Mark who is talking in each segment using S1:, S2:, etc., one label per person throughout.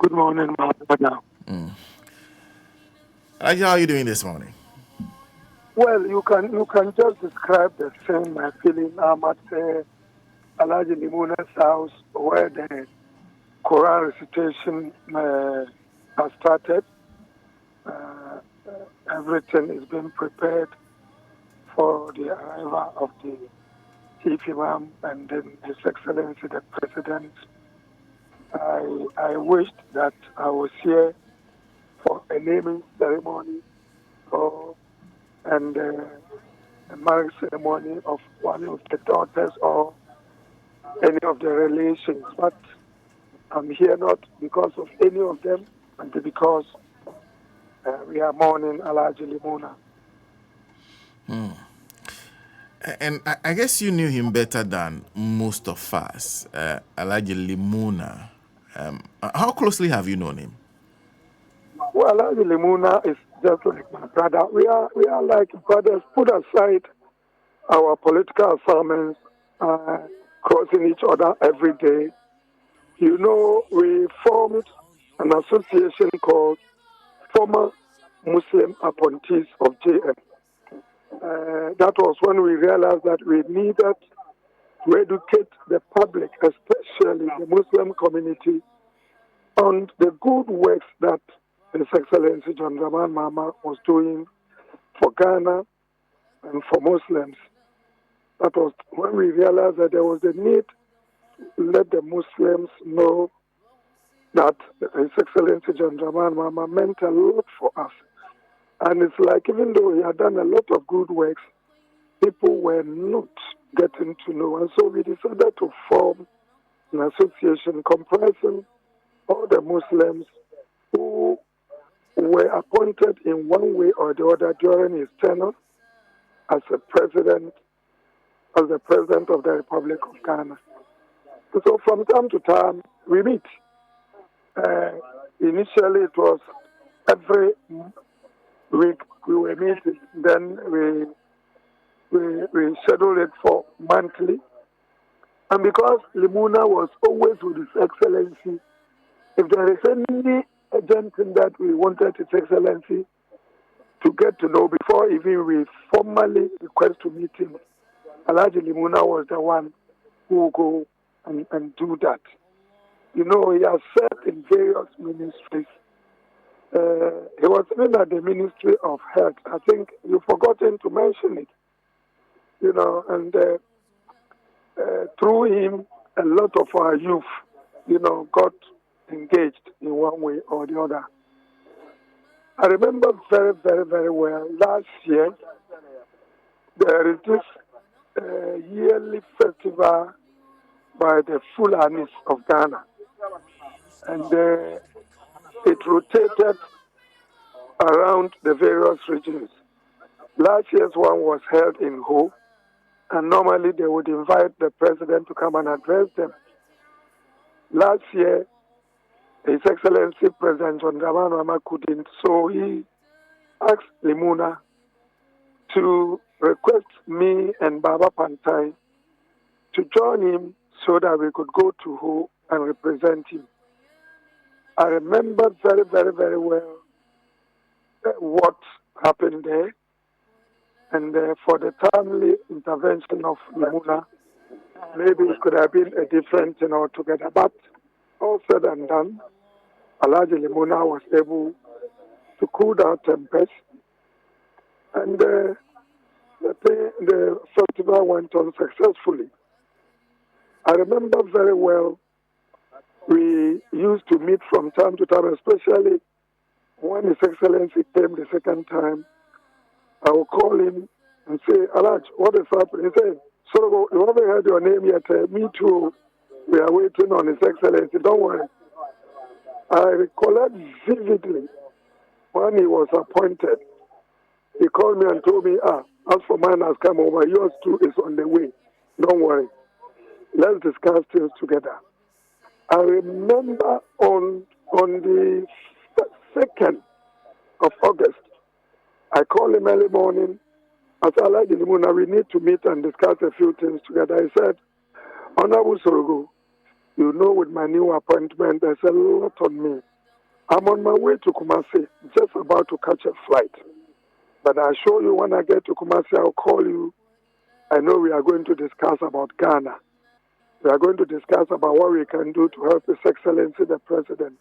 S1: Good morning, my brother.
S2: How are you doing this morning?
S1: Well, you can just describe the same my feeling. I'm at Alaji Limuna's house where the Quran recitation has started. Uh, Everything is being prepared for the arrival of the Chief Imam and then His Excellency the President. I wished that I was here for a naming ceremony or and a marriage ceremony of one of the daughters or any of the relations. But I'm here not because of any of them, and because we are mourning Alaji Limuna.
S2: And I guess you knew him better than most of us, Alaji Limuna. How closely have you known him?
S1: Well, Alaji Limuna is just like my brother. We are like brothers. Put aside our political assignments, crossing each other every day. You know, we formed an association called Former Muslim Appointees of JM. That was when we realized that we needed to educate the public, especially the Muslim community, on the good works that His Excellency John Dramani Mahama was doing for Ghana and for Muslims. That was when we realized that there was a need to let the Muslims know that His Excellency John Dramani Mahama meant a lot for us. And it's like even though he had done a lot of good works, people were not getting to know. And so we decided to form an association comprising all the Muslims who were appointed in one way or the other during his tenure as the president of the Republic of Ghana. So from time to time, we meet. Initially, it was every week we were meeting. Then we scheduled it for monthly. And because Limuna was always with His Excellency, if there is any urgent thing that we wanted His Excellency to get to know before even we formally request to meet him, Alaji Limuna was the one who will go and do that. You know, he has served in various ministries. He was even at the Ministry of Health. I think you've forgotten to mention it. You know, and through him, a lot of our youth, got engaged in one way or the other. I remember very, very, very well last year, there is this yearly festival by the Fulanis of Ghana. And it rotated around the various regions. Last year's one was held in Ho, and normally they would invite the president to come and address them. Last year, His Excellency President John Dramani Mahama couldn't, so he asked Limuna to request me and Baba Pantai to join him so that we could go to Ho and represent him. I remember very, very, very well what happened there. And for the timely intervention of Limuna, maybe it could have been a different thing altogether. But all said and done, Alaji Limuna was able to cool down tempers. And the festival went on successfully. I remember very well, we used to meet from time to time, especially when His Excellency came the second time. I will call him and say, Alaj, what is happening? He said, SOROGHO, you haven't heard your name yet. Me too. We are waiting on His Excellency. Don't worry. I recollect vividly when he was appointed. He called me and told me, as for mine has come over, yours too is on the way. Don't worry. Let's discuss things together. I remember on the 2nd of August, I called him early morning. I said, Alaji Limuna, we need to meet and discuss a few things together. He said, Honorable SOROGHO, you know with my new appointment, there's a lot on me. I'm on my way to Kumasi, just about to catch a flight. But I assure you, when I get to Kumasi, I'll call you. I know we are going to discuss about Ghana. We are going to discuss about what we can do to help His Excellency the President.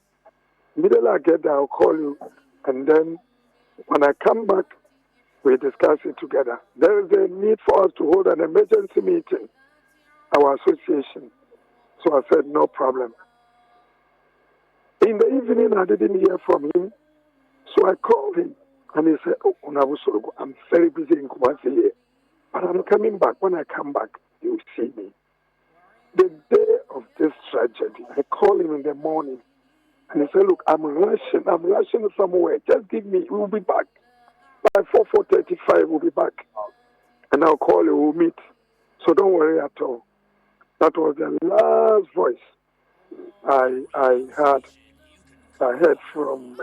S1: Immediately I get there, I'll call you. And then when I come back, we discuss it together. There is a need for us to hold an emergency meeting, our association. So I said, no problem. In the evening, I didn't hear from him. So I called him. And he said, oh, SOROGHO, I'm very busy in Kumasi here. But I'm coming back. When I come back, you'll see me. The day of this tragedy, I called him in the morning. And he said, look, I'm rushing somewhere. Just give me, we'll be back. By 4:35, we'll be back. And I'll call you, we'll meet. So don't worry at all. That was the last voice I heard from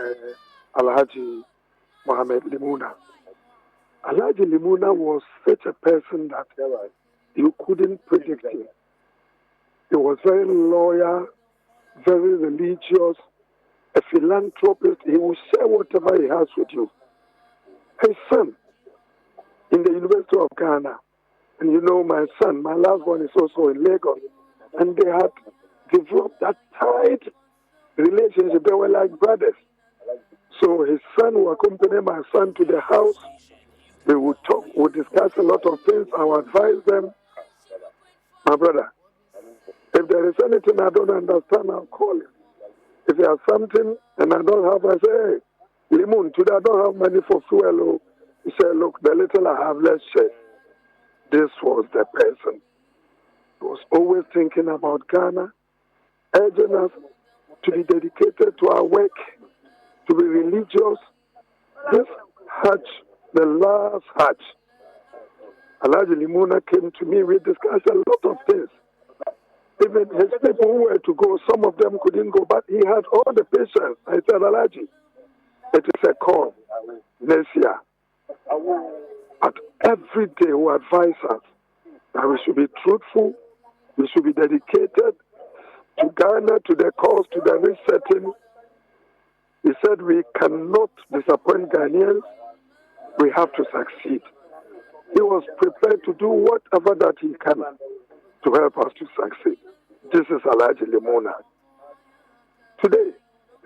S1: Alhaji Mohammed Limuna. Alhaji Limuna was such a person that you couldn't predict him. He was very loyal, very religious, a philanthropist. He will share whatever he has with you. His son in the University of Ghana, and you know my son, my last one is also in Lagos, and they had developed that tight relationship. They were like brothers. So his son will accompany my son to the house. We would talk, we would discuss a lot of things. I will advise them. My brother, if there is anything I don't understand, I'll call you. If there's something and I don't have, I say, hey, Limun, today I don't have money for fuel. He said, look, the little I have, let's share. This was the person who was always thinking about Ghana, urging us to be dedicated to our work, to be religious. This Hajj, the last Hajj, Alhaji Limuna came to me. We discussed a lot of things. Even his people who were to go, some of them couldn't go, but he had all the patience. I said, Alhaji, it is a call next year. But every day we advise us that we should be truthful, we should be dedicated to Ghana, to the cause, to the resetting. He said we cannot disappoint Ghanaians. We have to succeed. He was prepared to do whatever that he can to help us to succeed. This is Alhaji Limuna. Today,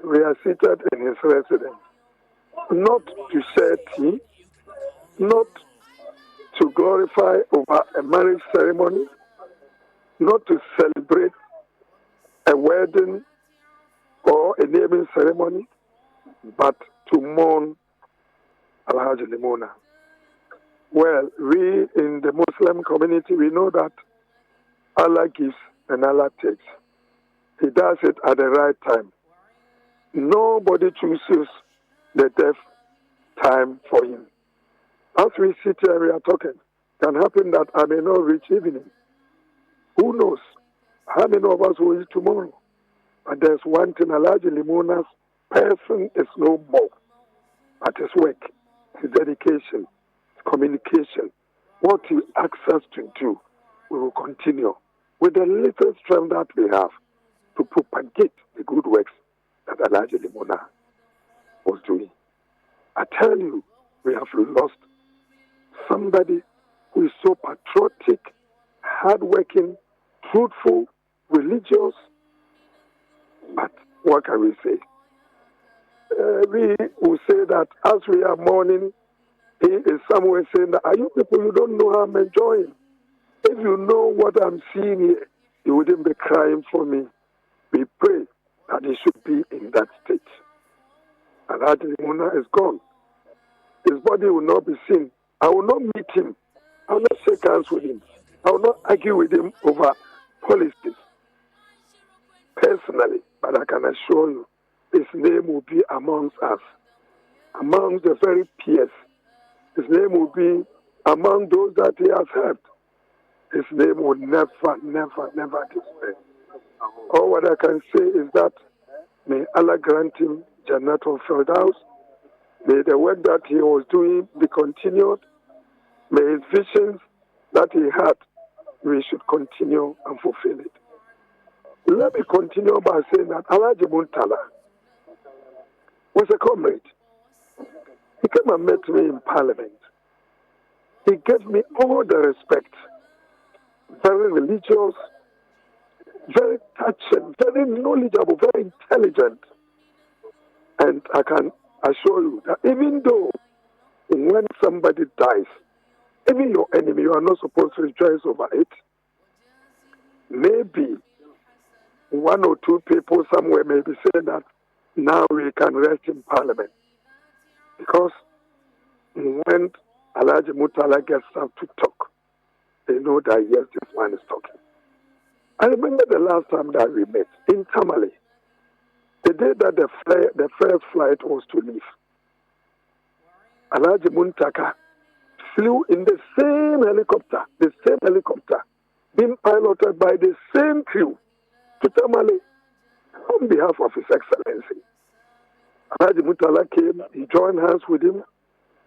S1: we are seated in his residence, not to share tea, not to glorify over a marriage ceremony, not to celebrate a wedding or a naming ceremony, but to mourn Alhaji Limuna. Well, we in the Muslim community, we know that Allah gives and Allah takes. He does it at the right time. Nobody chooses the death time for him. As we sit here, we are talking. It can happen that I may not reach evening. Who knows? How many of us will reach tomorrow? But there's one thing, Alhaji Limuna's person is no more. But his work, his dedication, his communication, what he asks us to do, we will continue with the little strength that we have to propagate the good works that Alhaji Limuna was doing. I tell you, we have lost somebody who is so patriotic, hardworking, truthful, religious. But what can we say? We will say that as we are mourning, he is somewhere saying that, are you people, you don't know how I'm enjoying? If you know what I'm seeing here, you wouldn't be crying for me. We pray that he should be in that state. And Alhaji Limuna is gone. His body will not be seen. I will not meet him. I will not shake hands with him. I will not argue with him over policies personally. But I can assure you, his name will be amongst us, amongst the very peers. His name will be among those that he has helped. His name will never, never, never disappear. All what I can say is that may Allah grant him Jannatul Firdaus. May the work that he was doing be continued. May his visions that he had, we should continue and fulfill it. Let me continue by saying that Alhaji Murtala, was a comrade. He came and met me in Parliament. He gave me all the respect. Very religious, very touching, very knowledgeable, very intelligent. And I can assure you that even though when somebody dies, even your enemy, you are not supposed to rejoice over it. Maybe one or two people somewhere may be saying that now we can rest in Parliament. Because when Alhaji Murtala gets up to talk, they know that yes, this man is talking. I remember the last time that we met in Tamale, the day that the first flight was to leave. Alhaji Muntaka flew in the same helicopter, being piloted by the same crew to Tamale on behalf of His Excellency. Alhaji Murtala came, he joined hands with him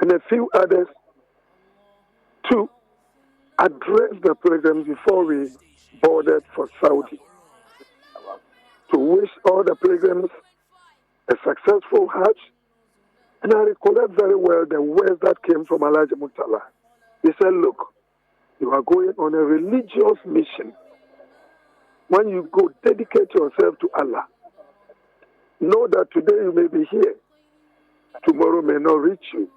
S1: and a few others to address the pilgrims before we boarded for Saudi, to wish all the pilgrims a successful Hajj. And I recollect very well the words that came from Alhaji Murtala. He said, look, you are going on a religious mission. When you go, dedicate yourself to Allah. Know that today you may be here. Tomorrow may not reach you.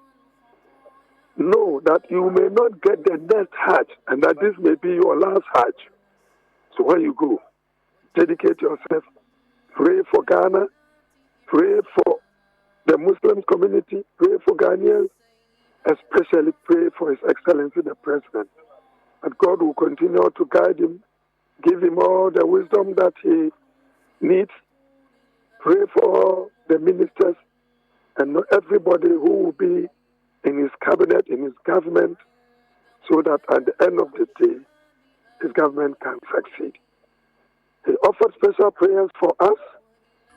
S1: Know that you may not get the next Hajj and that this may be your last Hajj. So when you go, dedicate yourself. Pray for Ghana. Pray for the Muslim community. Pray for Ghanaians. Especially pray for His Excellency the President. And God will continue to guide him, give him all the wisdom that he needs. Pray for the ministers and everybody who will be in his cabinet, in his government, so that at the end of the day, his government can succeed. He offered special prayers for us.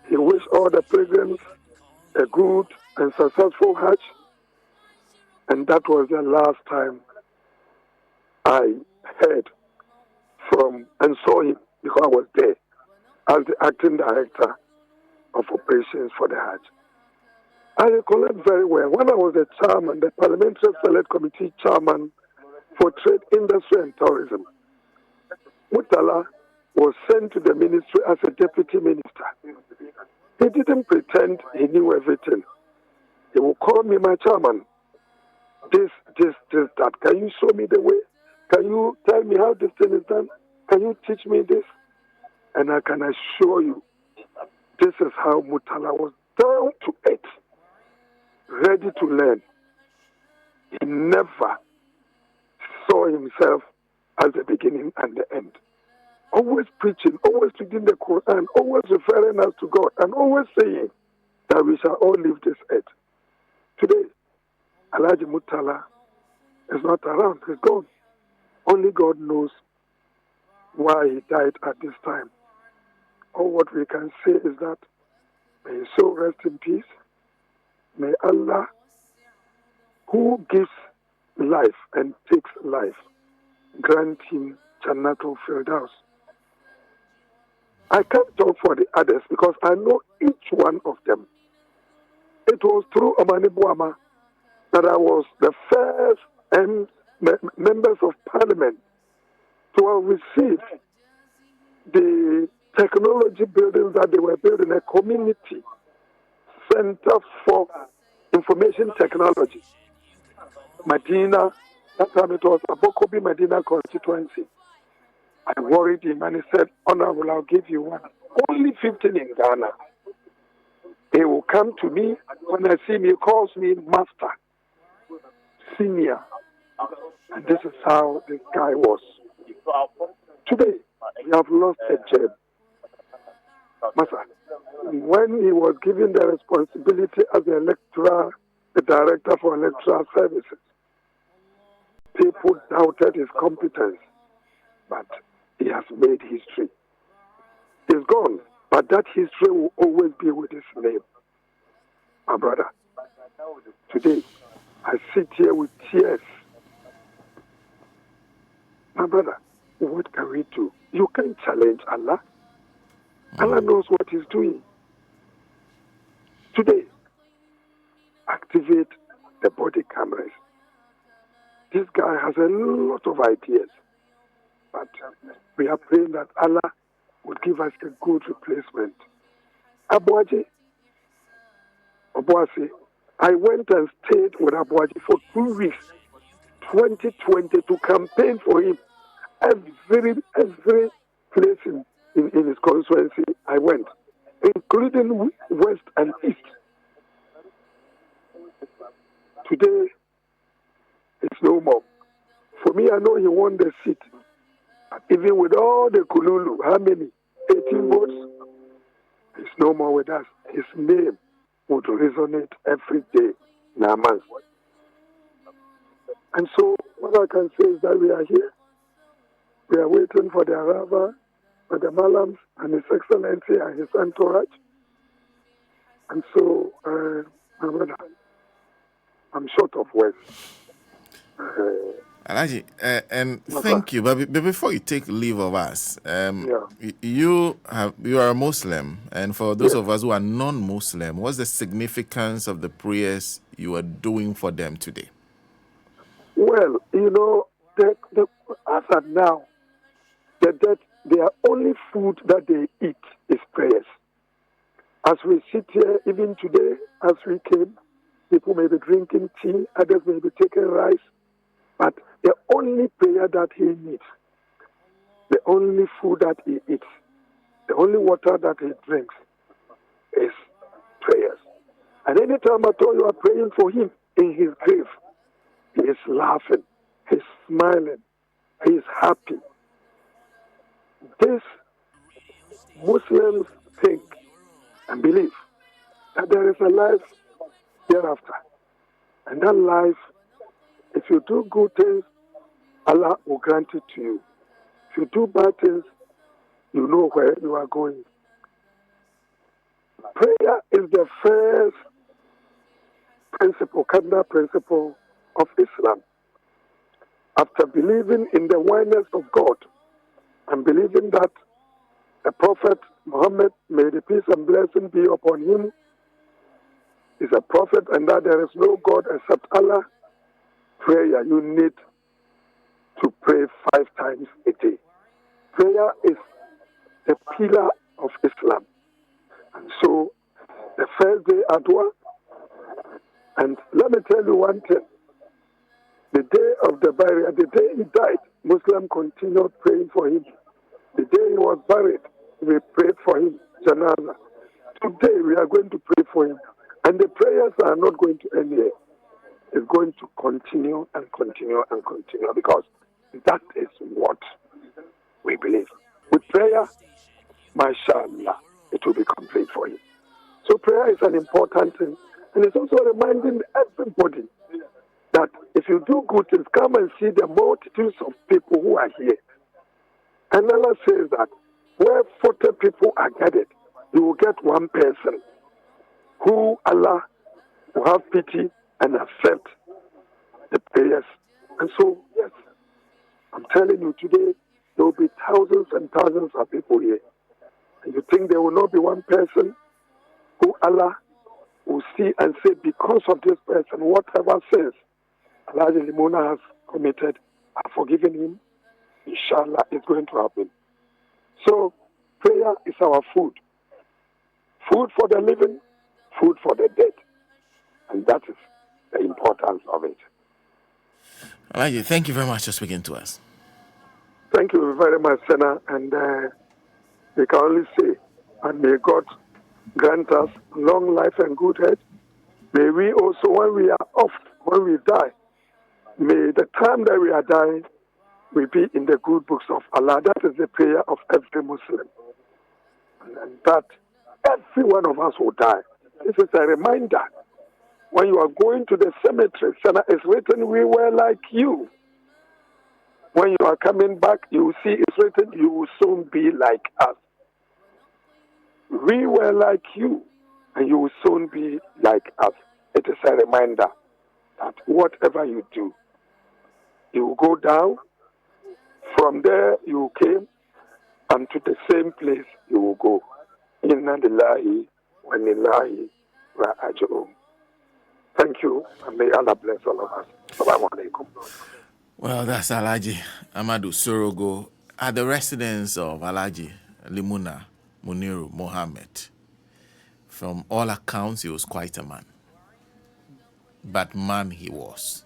S1: He wished all the pilgrims a good and successful Hajj. And that was the last time I heard from and saw him, because I was there as the acting director of operations for the Hajj. I recollect very well when I was the chairman, the Parliamentary Select Committee chairman for Trade, Industry and Tourism. Murtala was sent to the ministry as a deputy minister. He didn't pretend he knew everything. He would call me my chairman. This, that. Can you show me the way? Can you tell me how this thing is done? Can you teach me this? And I can assure you, this is how Murtala was down to it, ready to learn. He never saw himself as the beginning and the end. Always preaching, always reading the Quran, always referring us to God, and always saying that we shall all leave this earth. Today, Alhaji Murtala is not around, he's gone. Only God knows why he died at this time. All what we can say is that may his soul rest in peace. May Allah, who gives life and takes life, grant him Jannatul Firdaus. I can't talk for the others because I know each one of them. It was through Omane Boamah that I was the first members of Parliament to have received the technology buildings that they were building, a community center for information technology. Madina, that time it was Abokobi Madina constituency. I worried him and he said, Honorable, I'll give you one. Only 15 in Ghana. He will come to me. When I see him, he calls me Master, Senior. And this is how this guy was. Today, we have lost a gem. Master, when he was given the responsibility as the director for electoral services, people doubted his competence, but he has made history. He's gone, but that history will always be with his name. My brother, today, I sit here with tears. My brother, what can we do? You can't challenge Allah. Allah knows what he's doing. Today, activate the body cameras. This guy has a lot of ideas, but we are praying that Allah would give us a good replacement. Obuasi, I went and stayed with Obuasi for 2 weeks, 2020, to campaign for him. Every place in his constituency I went, including West and East. Today, it's no more. For me, I know he won the seat. Even with all the Kululu, how many? 18 votes? He's no more with us. His name would resonate every day in our month. And so, what I can say is that we are here. We are waiting for the Arava, for the Malams, and His Excellency and his entourage. And so, my brother, I'm short of words.
S2: Alhaji, and thank you. But before you take leave of us, you are a Muslim, and for those of us who are non-Muslim, what's the significance of the prayers you are doing for them today?
S1: Well, as of now, their only food that they eat is prayers. As we sit here, even today, as we came, people may be drinking tea, others may be taking rice, but the only prayer that he needs, the only food that he eats, the only water that he drinks is prayers. And anytime at all you are praying for him in his grave, he is laughing, he's smiling, he is happy. This Muslims think and believe that there is a life hereafter. And that life, if you do good things, Allah will grant it to you. If you do bad things, you know where you are going. Prayer is the first cardinal principle of Islam. After believing in the oneness of God and believing that the Prophet Muhammad, may the peace and blessing be upon him, is a prophet and that there is no God except Allah, prayer, you need to pray 5 times a day. Prayer is the pillar of Islam. And so, the first day, Adwa, and let me tell you one thing. The day of the burial, the day he died, Muslims continued praying for him. The day he was buried, we prayed for him, Janaza. Today, we are going to pray for him. And the prayers are not going to end here. It's going to continue and continue and continue, because that is what we believe. With prayer, mashallah, it will be complete for him. So prayer is an important thing. And it's also reminding everybody that if you do good things, come and see the multitudes of people who are here. And Allah says that where 40 people are gathered, you will get one person who Allah will have pity and accept the prayers. And so, yes, I'm telling you today, there will be thousands and thousands of people here. And you think there will not be one person who Allah will see and say, because of this person, whatever sins Allah Limuna has committed, I've forgiven him. Inshallah, it's going to happen. So, prayer is our food. Food for the living, food for the dead. And that is the importance of it.
S2: Alhaji, thank you very much for speaking to us.
S1: Thank you very much, Senna. And we can only say, and may God grant us long life and good health. May we also, when we are off, when we die, may the time that we are dying, we be in the good books of Allah. That is the prayer of every Muslim. And that every one of us will die. This is a reminder. When you are going to the cemetery, it's written, we were like you. When you are coming back, you will see it's written, you will soon be like us. We were like you, and you will soon be like us. It is a reminder that whatever you do, you will go down. From there you came, and to the same place you will go. Inna lillahi wa inna ilaihi raji'un. Thank you, and may Allah bless all of us. Assalamu alaikum.
S2: Well, that's Alhaji AMADU SOROGHO at the residence of Alhaji Limuna Muniru Mohammed. From all accounts, he was quite a man. But man he was.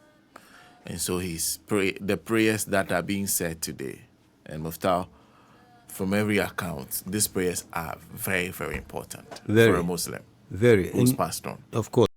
S2: And so the prayers that are being said today, and Murtala, from every account, these prayers are very, very important for a Muslim who's passed on.
S3: Of course.